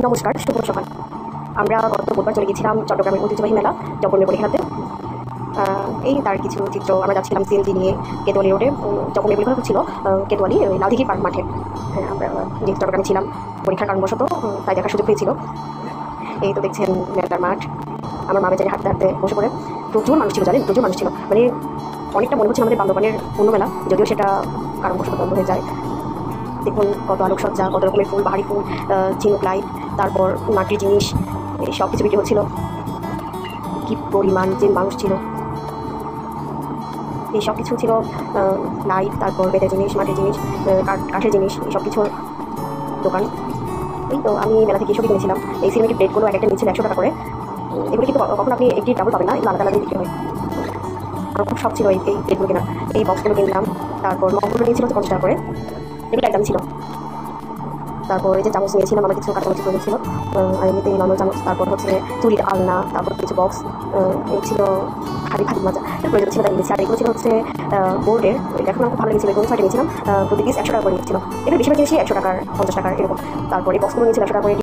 নমস্কার, শুভ সকাল। আমরা গত বুধবার চলে গেছিলাম চট্টগ্রামের ঐতিহ্যবাহী মেলা জগন্নাথ বলি খেলাতে। এই তার কিছু চিত্র আমরা যাচ্ছিলাম সিএনজি নিয়ে কেতোয়ালি রোডে। যখন এগুলি খেলা হচ্ছিল কেতোয়ালি ওই লালদিঘির পার্ক মাঠে। আমরা যেহেতু চট্টগ্রামে ছিলাম পরীক্ষার কারণবশত, তাই দেখার সুযোগ পেয়েছিল। এই তো দেখছেন মেলার মাঠ। আমার মা বেচারে হাঁটতে হাঁটতে বসে পড়ে। প্রচুর মানুষ ছিল, জানেন, প্রচুর মানুষ ছিল। মানে অনেকটা মনে হচ্ছে আমাদের বান্দরবানের পূর্ণ মেলা, যদিও সেটা কারণবশত বন্ধ হয়ে যায়। দেখুন কত আলোকসজ্জা, কত রকমের ফুল, বাহারি ফুল, ঝিনুক লাইট, তারপর মাটির জিনিস, এই সব কিছু বিক্রি হচ্ছিল। কী পরিমাণ যে মানুষ ছিল! এই সব কিছু ছিল লাইট, তারপর বেতের জিনিস, মাটির জিনিস, কাঠের জিনিস, এই সব কিছুর দোকান। এই তো আমি মেলা থেকে এসবই কিনেছিলাম। এই সিনেমাটিক প্লেটগুলো এক একটা নিচ্ছিল 100 টাকা করে। এগুলো কিন্তু কখন আপনি একটি ডাবল পাবেন না, এগুলো আলাদা আলাদাই বিক্রি হয়। আমার খুব শখ ছিল এই প্লেটগুলো কেনার। এই বক্সগুলো কিনলাম। তারপর মগগুলো নিয়েছিল 50 টাকা করে, এগুলো একদম ছিল। তারপর এই যে চামচ নিয়েছিলাম, আমার কিছু কাঁচামচ করেছিল, আর এমনিতে নর্মাল চামচ। তারপর হচ্ছে চুরির আলনা, তারপর কিছু বক্স, এই ছিল খালি খালি মাজা, এর প্রয়োজন ছিল তাই নিয়েছি। আর এগুলো ছিল হচ্ছে বোর্ডের, এটা এখন আমার খুব ভালো লেগেছিল। এগুলো 6টা নিয়েছিলাম, প্রতি পিস 100 টাকা করে নিয়েছিল। এবার বেশিরভাগ জিনিসই 100 টাকার, 50 টাকার এরকম। তারপর এই বক্সগুলো নিয়েছিল 100 টাকা করে।